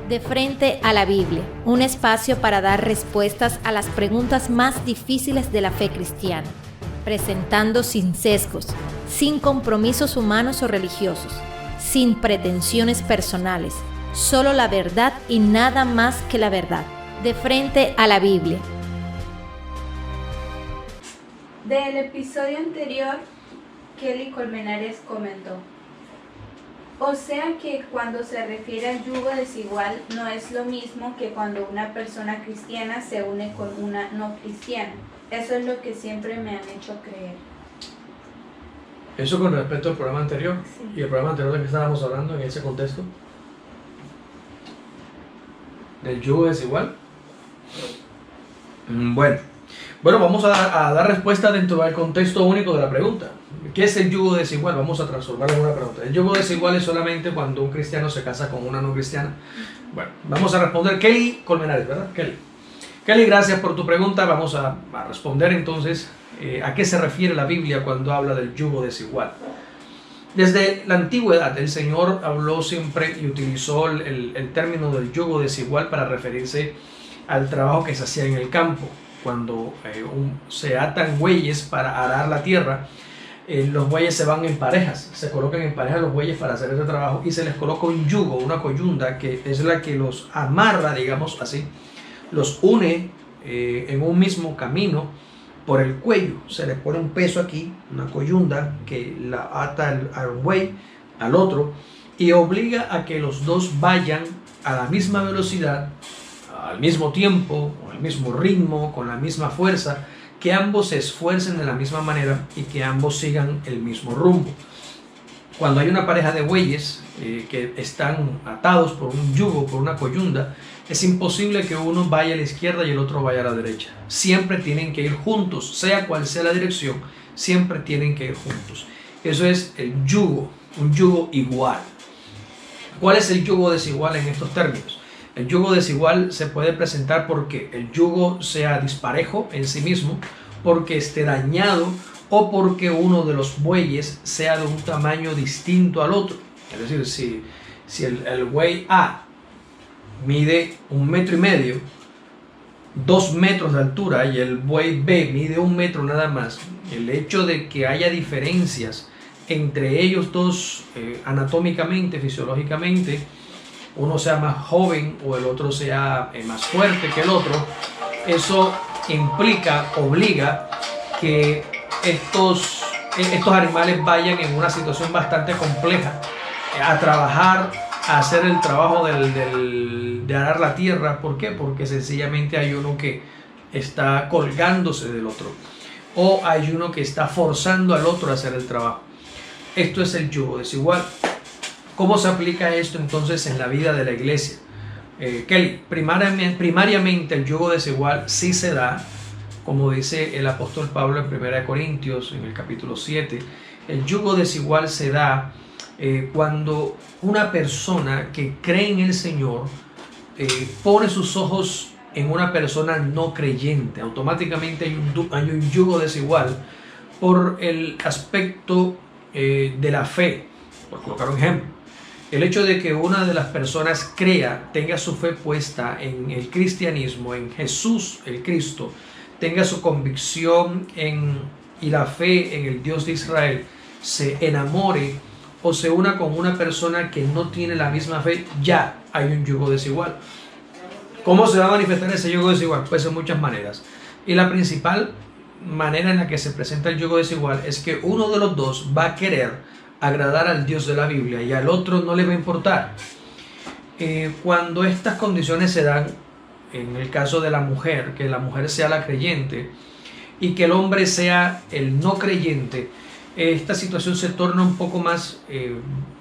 De frente a la Biblia, un espacio para dar respuestas a las preguntas más difíciles de la fe cristiana, presentando sin sesgos, sin compromisos humanos o religiosos, sin pretensiones personales, solo la verdad y nada más que la verdad. De frente a la Biblia. Del episodio anterior, Kelly Colmenares comentó: o sea que cuando se refiere al yugo desigual no es lo mismo que cuando una persona cristiana se une con una no cristiana. Eso es lo que siempre me han hecho creer. Eso con respecto al programa anterior. Sí. ¿Y el programa anterior de que estábamos hablando en ese contexto? ¿Del yugo desigual? Bueno, vamos a dar respuesta dentro del contexto único de la pregunta. ¿Qué es el yugo desigual? Vamos a transformarlo en una pregunta. El yugo desigual es solamente cuando un cristiano se casa con una no cristiana. Bueno, vamos a responder. Kelly Colmenares, ¿verdad? Kelly, gracias por tu pregunta. Vamos a responder entonces a qué se refiere la Biblia cuando habla del yugo desigual. Desde la antigüedad, el Señor habló siempre y utilizó el término del yugo desigual para referirse al trabajo que se hacía en el campo. Cuando se atan bueyes para arar la tierra, los bueyes se van en parejas, se colocan en parejas los bueyes para hacer ese trabajo y se les coloca un yugo, una coyunda, que es la que los amarra, digamos así, los une en un mismo camino por el cuello. Se les pone un peso aquí, una coyunda que la ata al buey, al otro, y obliga a que los dos vayan a la misma velocidad, al mismo tiempo, con el mismo ritmo, con la misma fuerza, que ambos se esfuercen de la misma manera y que ambos sigan el mismo rumbo. Cuando hay una pareja de bueyes que están atados por un yugo, por una coyunda, es imposible que uno vaya a la izquierda y el otro vaya a la derecha. Siempre tienen que ir juntos, sea cual sea la dirección, siempre tienen que ir juntos. Eso es el yugo, un yugo igual. ¿Cuál es el yugo desigual en estos términos? El yugo desigual se puede presentar porque el yugo sea disparejo en sí mismo, porque esté dañado o porque uno de los bueyes sea de un tamaño distinto al otro. Es decir, si el buey A mide 1,5 metros, 2 metros de altura, y el buey B mide 1 metro nada más, el hecho de que haya diferencias entre ellos dos anatómicamente, fisiológicamente, uno sea más joven o el otro sea más fuerte que el otro, eso obliga que estos animales vayan en una situación bastante compleja a trabajar, a hacer el trabajo de arar la tierra. ¿Por qué? Porque sencillamente hay uno que está colgándose del otro o hay uno que está forzando al otro a hacer el trabajo. Esto es el yugo desigual. ¿Cómo se aplica esto entonces en la vida de la iglesia? Kelly, primariamente el yugo desigual sí se da, como dice el apóstol Pablo en 1 Corintios, en el capítulo 7. El yugo desigual se da cuando una persona que cree en el Señor pone sus ojos en una persona no creyente. Automáticamente hay un yugo desigual por el aspecto de la fe. Por colocar un ejemplo, el hecho de que una de las personas tenga su fe puesta en el cristianismo, en Jesús el Cristo, tenga su convicción y la fe en el Dios de Israel, se enamore o se una con una persona que no tiene la misma fe, ya hay un yugo desigual. ¿Cómo se va a manifestar ese yugo desigual? Pues en muchas maneras. Y la principal manera en la que se presenta el yugo desigual es que uno de los dos va a querer agradar al Dios de la Biblia y al otro no le va a importar. Cuando estas condiciones se dan, en el caso de la mujer, que la mujer sea la creyente y que el hombre sea el no creyente, esta situación se torna un poco más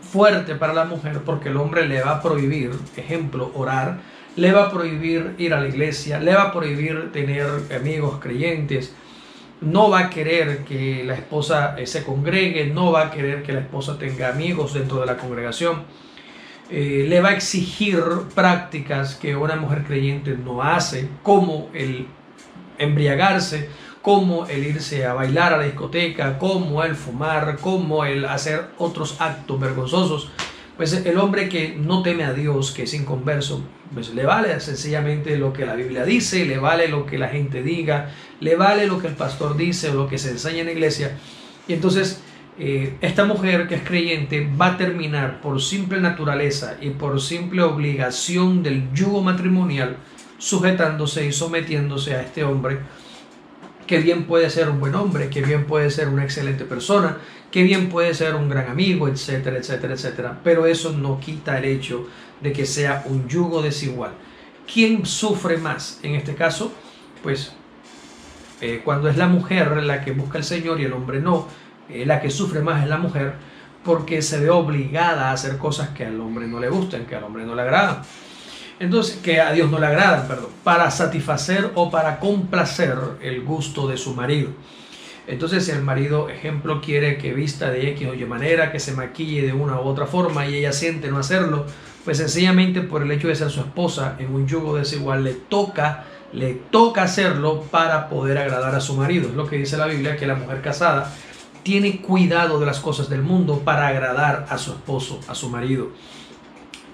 fuerte para la mujer, porque el hombre le va a prohibir, ejemplo, orar, le va a prohibir ir a la iglesia, le va a prohibir tener amigos creyentes, no va a querer que la esposa se congregue, no va a querer que la esposa tenga amigos dentro de la congregación, le va a exigir prácticas que una mujer creyente no hace, como el embriagarse, como el irse a bailar a la discoteca, como el fumar, como el hacer otros actos vergonzosos. Pues el hombre que no teme a Dios, que es inconverso, pues le vale sencillamente lo que la Biblia dice, le vale lo que la gente diga, le vale lo que el pastor dice o lo que se enseña en la iglesia. Y entonces esta mujer que es creyente va a terminar por simple naturaleza y por simple obligación del yugo matrimonial sujetándose y sometiéndose a este hombre, que bien puede ser un buen hombre, que bien puede ser una excelente persona, que bien puede ser un gran amigo, etcétera, etcétera, etcétera. Pero eso no quita el hecho de que sea un yugo desigual. ¿Quién sufre más en este caso? Pues cuando es la mujer la que busca al Señor y el hombre no, la que sufre más es la mujer, porque se ve obligada a hacer cosas que al hombre no le gustan, que al hombre no le agradan. Entonces, que a Dios no le agradan, perdón, para satisfacer o para complacer el gusto de su marido. Entonces, si el marido, ejemplo, quiere que vista de X o Y manera, que se maquille de una u otra forma y ella siente no hacerlo, pues sencillamente por el hecho de ser su esposa en un yugo desigual le toca hacerlo para poder agradar a su marido. Es lo que dice la Biblia, que la mujer casada tiene cuidado de las cosas del mundo para agradar a su esposo, a su marido.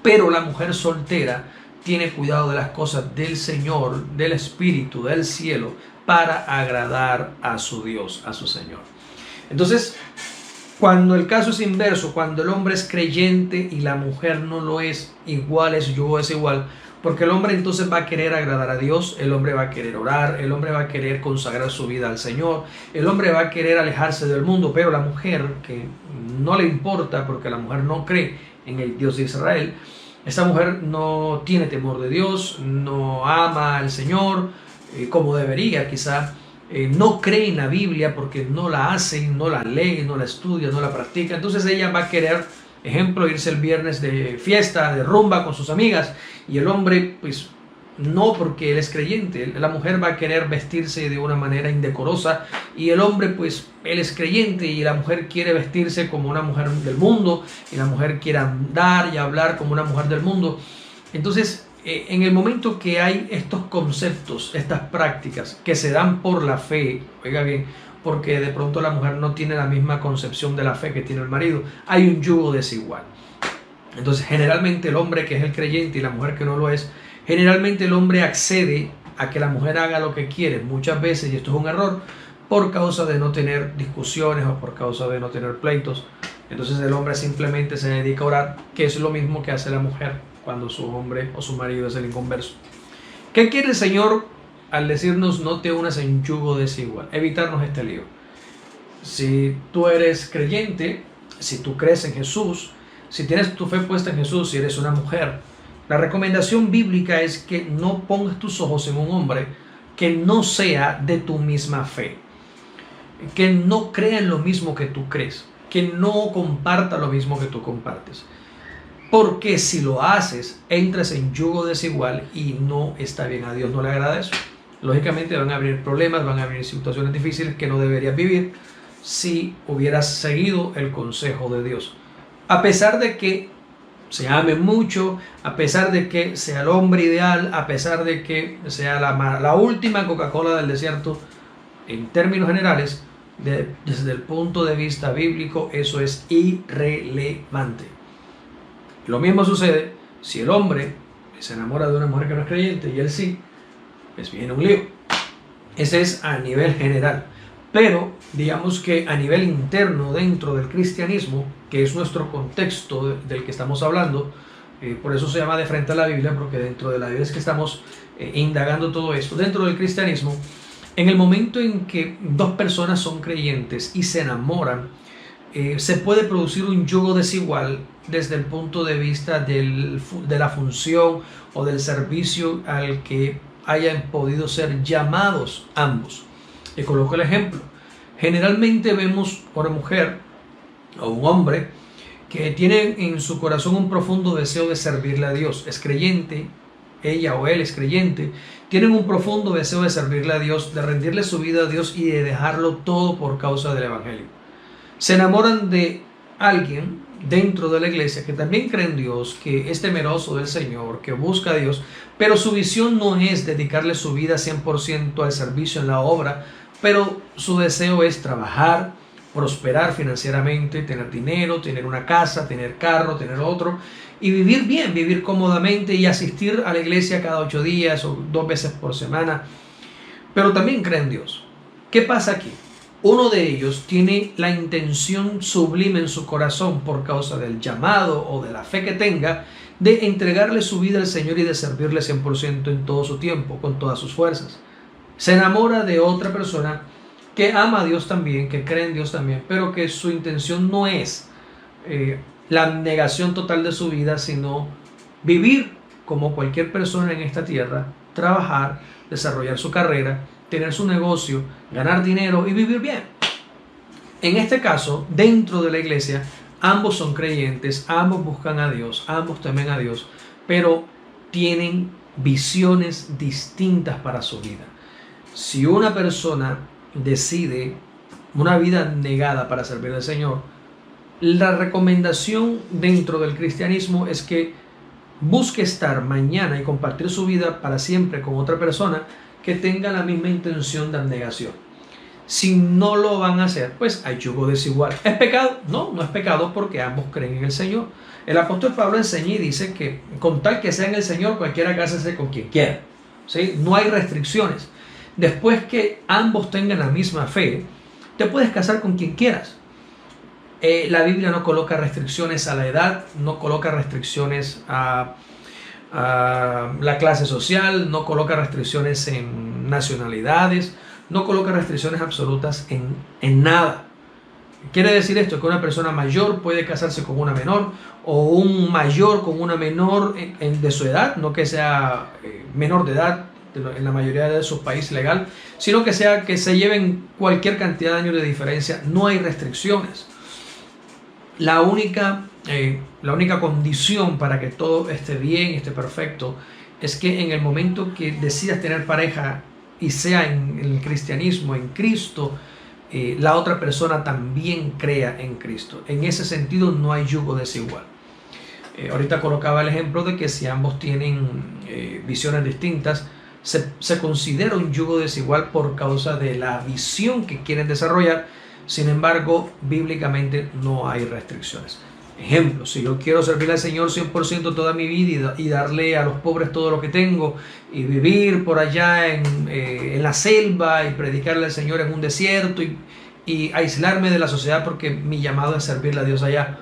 Pero la mujer soltera tiene cuidado de las cosas del Señor, del Espíritu, del cielo, para agradar a su Dios, a su Señor. Entonces, cuando el caso es inverso, cuando el hombre es creyente y la mujer no lo es, igual es yugo desigual, porque el hombre entonces va a querer agradar a Dios, el hombre va a querer orar, el hombre va a querer consagrar su vida al Señor, el hombre va a querer alejarse del mundo, pero la mujer, que no le importa porque la mujer no cree en el Dios de Israel, esa mujer no tiene temor de Dios, no ama al Señor como debería quizá, no cree en la Biblia porque no la hace, no la lee, no la estudia, no la practica. Entonces ella va a querer, ejemplo, irse el viernes de fiesta, de rumba con sus amigas, y el hombre pues no, porque él es creyente. La mujer va a querer vestirse de una manera indecorosa y el hombre pues él es creyente y la mujer quiere vestirse como una mujer del mundo y la mujer quiere andar y hablar como una mujer del mundo. Entonces en el momento que hay estos conceptos, estas prácticas que se dan por la fe, oiga bien, porque de pronto la mujer no tiene la misma concepción de la fe que tiene el marido, hay un yugo desigual. Entonces generalmente el hombre que es el creyente y la mujer que no lo es, generalmente el hombre accede a que la mujer haga lo que quiere, muchas veces, y esto es un error, por causa de no tener discusiones o por causa de no tener pleitos. Entonces el hombre simplemente se dedica a orar, que es lo mismo que hace la mujer cuando su hombre o su marido es el inconverso. ¿Qué quiere el Señor al decirnos no te unas en yugo desigual? Evitarnos este lío. Si tú eres creyente, si tú crees en Jesús, si tienes tu fe puesta en Jesús, si eres una mujer, la recomendación bíblica es que no pongas tus ojos en un hombre que no sea de tu misma fe, que no crea en lo mismo que tú crees, que no comparta lo mismo que tú compartes. Porque si lo haces, entras en yugo desigual y no está bien. A Dios no le agrada eso. Lógicamente van a haber problemas, van a haber situaciones difíciles que no deberías vivir si hubieras seguido el consejo de Dios. A pesar de que se ame mucho, a pesar de que sea el hombre ideal, a pesar de que sea la última Coca-Cola del desierto, en términos generales, desde el punto de vista bíblico, eso es irrelevante. Lo mismo sucede si el hombre se enamora de una mujer que no es creyente y él sí, pues viene un lío. Ese es a nivel general. Pero digamos que a nivel interno dentro del cristianismo, que es nuestro contexto del que estamos hablando, por eso se llama de frente a la Biblia, porque dentro de la Biblia es que estamos indagando todo esto. Dentro del cristianismo, en el momento en que dos personas son creyentes y se enamoran, se puede producir un yugo desigual desde el punto de vista de la función o del servicio al que hayan podido ser llamados ambos. Y coloco el ejemplo. Generalmente vemos una mujer o un hombre que tiene en su corazón un profundo deseo de servirle a Dios. Es creyente, ella o él es creyente, tienen un profundo deseo de servirle a Dios, de rendirle su vida a Dios y de dejarlo todo por causa del Evangelio. Se enamoran de alguien dentro de la iglesia que también cree en Dios, que es temeroso del Señor, que busca a Dios, pero su visión no es dedicarle su vida 100% al servicio en la obra, pero su deseo es trabajar, prosperar financieramente, tener dinero, tener una casa, tener carro, tener otro, y vivir bien, vivir cómodamente y asistir a la iglesia cada 8 días o 2 veces por semana, pero también creen en Dios. ¿Qué pasa aquí? Uno de ellos tiene la intención sublime en su corazón por causa del llamado o de la fe que tenga de entregarle su vida al Señor y de servirle 100% en todo su tiempo, con todas sus fuerzas. Se enamora de otra persona que ama a Dios también, que cree en Dios también, pero que su intención no es la negación total de su vida, sino vivir como cualquier persona en esta tierra, trabajar, desarrollar su carrera, tener su negocio, ganar dinero y vivir bien. En este caso, dentro de la iglesia, ambos son creyentes, ambos buscan a Dios, ambos temen a Dios, pero tienen visiones distintas para su vida. Si una persona decide una vida negada para servir al Señor, la recomendación dentro del cristianismo es que busque estar mañana y compartir su vida para siempre con otra persona que tenga la misma intención de abnegación. Si no lo van a hacer, pues hay yugo desigual. ¿Es pecado? No, no es pecado porque ambos creen en el Señor. El apóstol Pablo enseña y dice que con tal que sea en el Señor, cualquiera cásese con quien quiera, ¿sí? No hay restricciones. Después que ambos tengan la misma fe, te puedes casar con quien quieras. La Biblia no coloca restricciones a la edad, no coloca restricciones a la clase social, no coloca restricciones en nacionalidades, no coloca restricciones absolutas en nada. Quiere decir esto, que una persona mayor puede casarse con una menor, o un mayor con una menor de su edad, no que sea menor de edad en la mayoría de sus países legal, sino que sea que se lleven cualquier cantidad de años de diferencia. No hay restricciones. La única condición para que todo esté bien, esté perfecto, es que en el momento que decidas tener pareja y sea en el cristianismo, en Cristo, la otra persona también crea en Cristo. En ese sentido no hay yugo desigual. Ahorita colocaba el ejemplo de que si ambos tienen visiones distintas, se considera un yugo desigual por causa de la visión que quieren desarrollar. Sin embargo, bíblicamente no hay restricciones. Ejemplo, si yo quiero servir al Señor 100% toda mi vida y darle a los pobres todo lo que tengo y vivir por allá en la selva y predicarle al Señor en un desierto y aislarme de la sociedad porque mi llamado es servirle a Dios allá,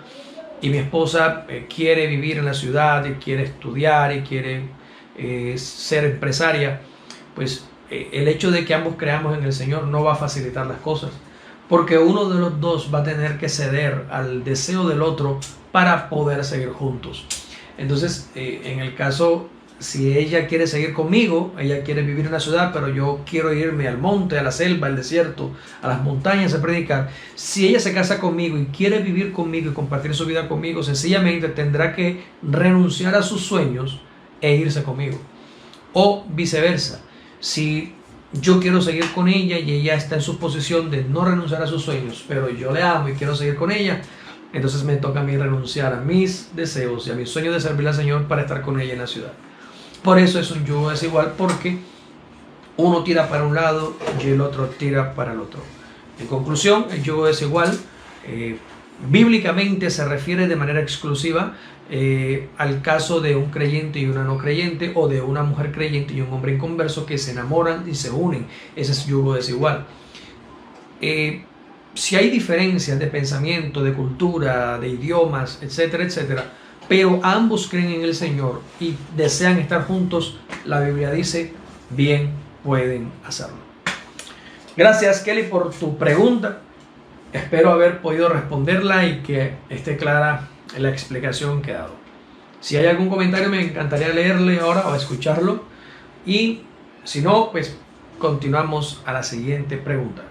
y mi esposa quiere vivir en la ciudad y quiere estudiar y quiere ser empresaria, pues el hecho de que ambos creamos en el Señor no va a facilitar las cosas, porque uno de los dos va a tener que ceder al deseo del otro para poder seguir juntos. Entonces, en el caso, si ella quiere seguir conmigo, ella quiere vivir en la ciudad, pero yo quiero irme al monte, a la selva, al desierto, a las montañas a predicar. Si ella se casa conmigo y quiere vivir conmigo y compartir su vida conmigo, sencillamente tendrá que renunciar a sus sueños e irse conmigo. O viceversa, si yo quiero seguir con ella y ella está en su posición de no renunciar a sus sueños, pero yo le amo y quiero seguir con ella, entonces me toca a mí renunciar a mis deseos y a mis sueños de servirle al Señor para estar con ella en la ciudad. Por eso es un yugo desigual, porque uno tira para un lado y el otro tira para el otro. En conclusión, el yugo desigual bíblicamente se refiere de manera exclusiva al caso de un creyente y una no creyente, o de una mujer creyente y un hombre inconverso que se enamoran y se unen. Ese es yugo desigual. Si hay diferencias de pensamiento, de cultura, de idiomas, etcétera, etcétera, pero ambos creen en el Señor y desean estar juntos, la Biblia dice, bien pueden hacerlo. Gracias, Kelly, por tu pregunta. Espero haber podido responderla y que esté clara la explicación que he dado. Si hay algún comentario, me encantaría leerle ahora o escucharlo. Y si no, pues continuamos a la siguiente pregunta.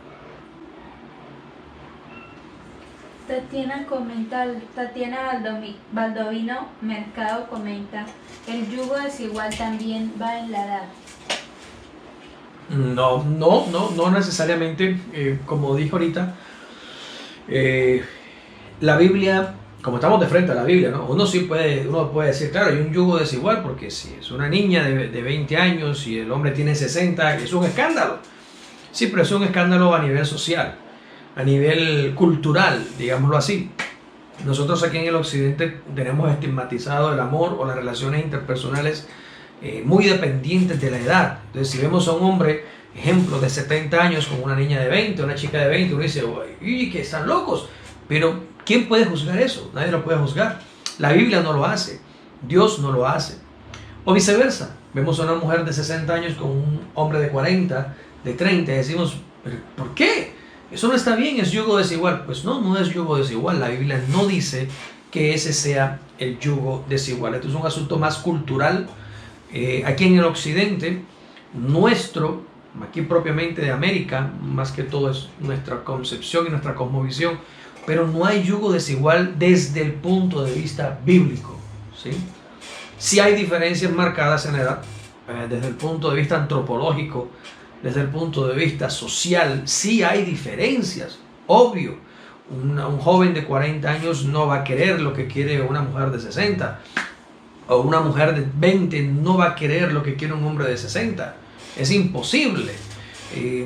Tatiana Baldovino Mercado comenta: ¿el yugo desigual también va en la edad? No necesariamente. Como dije ahorita, la Biblia, como estamos de frente a la Biblia, ¿no? Uno puede decir, claro, hay un yugo desigual, porque si es una niña de 20 años y el hombre tiene 60, es un escándalo. Sí, pero es un escándalo a nivel social. a nivel cultural, digámoslo así. Nosotros aquí en el occidente tenemos estigmatizado el amor o las relaciones interpersonales muy dependientes de la edad. Entonces, si vemos a un hombre, ejemplo, de 70 años con una niña de 20, una chica de 20, uno dice, uy, que están locos. Pero, ¿quién puede juzgar eso? Nadie lo puede juzgar. La Biblia no lo hace. Dios no lo hace. O viceversa. Vemos a una mujer de 60 años con un hombre de 40, de 30, y decimos, ¿por qué? Eso no está bien, es yugo desigual. Pues no, no es yugo desigual. La Biblia no dice que ese sea el yugo desigual. Esto es un asunto más cultural. Aquí en el occidente, nuestro, aquí propiamente de América, más que todo es nuestra concepción y nuestra cosmovisión, pero no hay yugo desigual desde el punto de vista bíblico, ¿sí? Sí hay diferencias marcadas en la edad, desde el punto de vista antropológico, desde el punto de vista social, sí hay diferencias, obvio. Un joven de 40 años no va a querer lo que quiere una mujer de 60, o una mujer de 20 no va a querer lo que quiere un hombre de 60. Es imposible.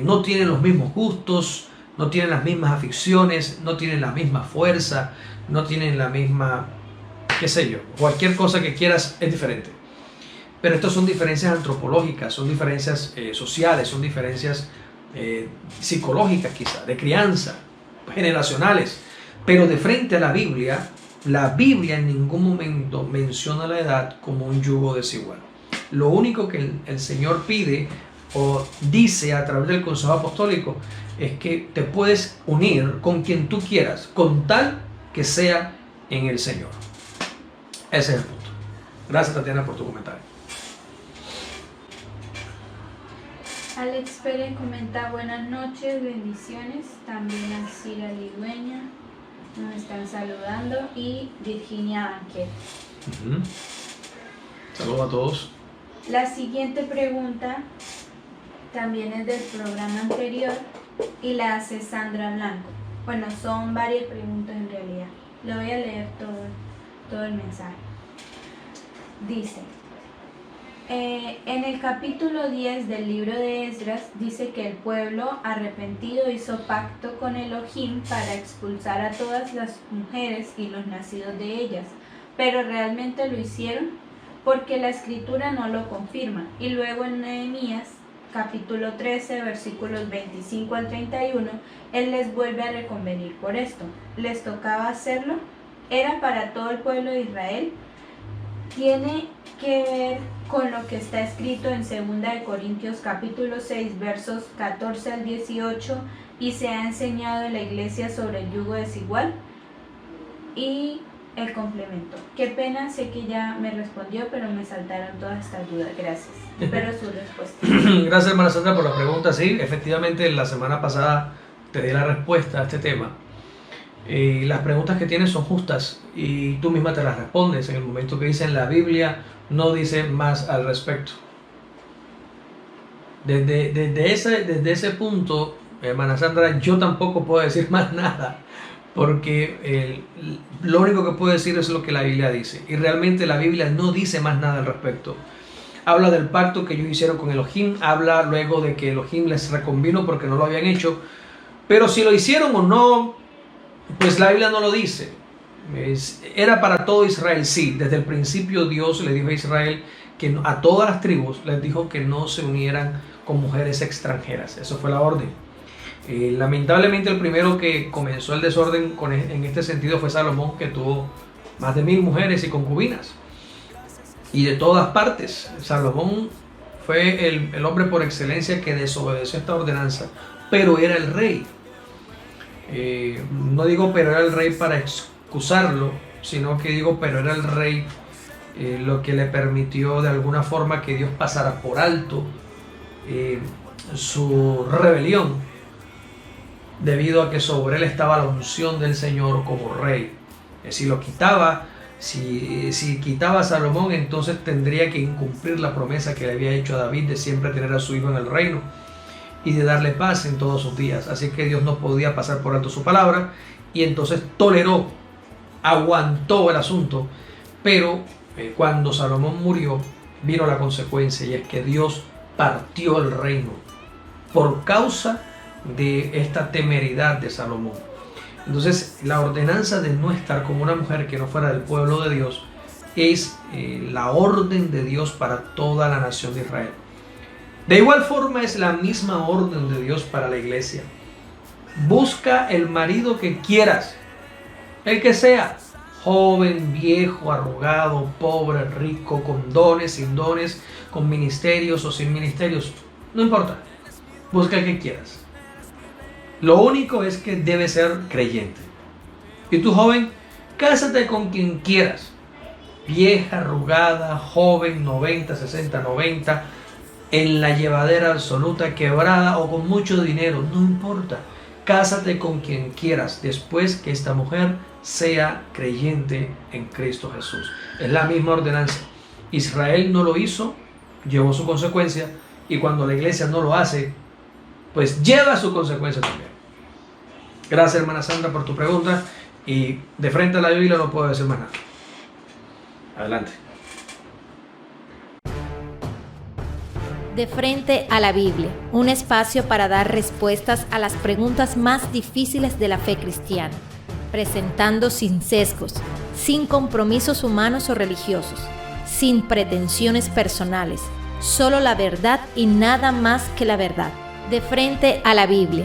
No tienen los mismos gustos, no tienen las mismas aficiones, no tienen la misma fuerza, no tienen la misma, qué sé yo, cualquier cosa que quieras es diferente. Pero estas son diferencias antropológicas, son diferencias sociales, son diferencias psicológicas quizá, de crianza, generacionales. Pero de frente a la Biblia en ningún momento menciona la edad como un yugo desigual. Lo único que el Señor pide o dice a través del Consejo Apostólico es que te puedes unir con quien tú quieras, con tal que sea en el Señor. Ese es el punto. Gracias, Tatiana, por tu comentario. Alex Pérez comenta buenas noches, bendiciones. También Alcira Ligüeña nos están saludando y Virginia Banquet. Saludos a todos. La siguiente pregunta también es del programa anterior y la hace Sandra Blanco. Bueno, son varias preguntas en realidad. Le voy a leer todo el mensaje. Dice, en el capítulo 10 del libro de Esdras dice que el pueblo arrepentido hizo pacto con Elohim para expulsar a todas las mujeres y los nacidos de ellas, pero realmente lo hicieron porque la escritura no lo confirma. Y luego en Nehemías capítulo 13 versículos 25 al 31 él les vuelve a reconvenir por esto. Les tocaba hacerlo, era para todo el pueblo de Israel. Tiene que ver con lo que está escrito en 2 de Corintios capítulo 6 versos 14 al 18 y se ha enseñado en la iglesia sobre el yugo desigual. Y el complemento. Qué pena, sé que ya me respondió, pero me saltaron todas estas dudas. Gracias. Espero su respuesta. Gracias, hermana Sandra, por la pregunta. Sí, efectivamente, la semana pasada te di la respuesta a este tema. Las preguntas que tienes son justas y tú misma te las respondes en el momento que dicen la Biblia no dice más al respecto. Desde ese punto, hermana Sandra, yo tampoco puedo decir más nada, porque lo único que puedo decir es lo que la Biblia dice, y realmente la Biblia no dice más nada al respecto. Habla del pacto que ellos hicieron con Elohim, habla luego de que Elohim les reconvino porque no lo habían hecho, pero si lo hicieron o no, pues la Biblia no lo dice. Era para todo Israel, sí. Desde el principio Dios le dijo a Israel que a todas las tribus les dijo que no se unieran con mujeres extranjeras. Eso fue la orden. Lamentablemente el primero que comenzó el desorden en este sentido fue Salomón, que tuvo más de 1000 mujeres y concubinas. Y de todas partes. Salomón fue el hombre por excelencia que desobedeció esta ordenanza, pero era el rey. No digo pero era el rey para excusarlo, sino que digo pero era el rey, lo que le permitió de alguna forma que Dios pasara por alto su rebelión, debido a que sobre él estaba la unción del Señor como rey. Si lo quitaba, si quitaba a Salomón, entonces tendría que incumplir la promesa que le había hecho a David de siempre tener a su hijo en el reino y de darle paz en todos sus días. Así que Dios no podía pasar por alto su palabra, y entonces toleró, aguantó el asunto. Pero cuando Salomón murió, vino la consecuencia, y es que Dios partió el reino por causa de esta temeridad de Salomón. Entonces, la ordenanza de no estar con una mujer que no fuera del pueblo de Dios es la orden de Dios para toda la nación de Israel. De igual forma es la misma orden de Dios para la iglesia. Busca el marido que quieras, el que sea, joven, viejo, arrugado, pobre, rico, con dones, sin dones, con ministerios o sin ministerios, no importa, busca el que quieras. Lo único es que debe ser creyente. Y tú, joven, cásate con quien quieras, vieja, arrugada, joven, 90, 60, 90, en la llevadera absoluta, quebrada o con mucho dinero, no importa. Cásate con quien quieras después que esta mujer sea creyente en Cristo Jesús. Es la misma ordenanza. Israel no lo hizo, llevó su consecuencia, y cuando la iglesia no lo hace, pues lleva su consecuencia también. Gracias, hermana Sandra, por tu pregunta, y de frente a la Biblia no puedo decir más nada. Adelante. De frente a la Biblia, un espacio para dar respuestas a las preguntas más difíciles de la fe cristiana, presentando sin sesgos, sin compromisos humanos o religiosos, sin pretensiones personales, solo la verdad y nada más que la verdad. De frente a la Biblia,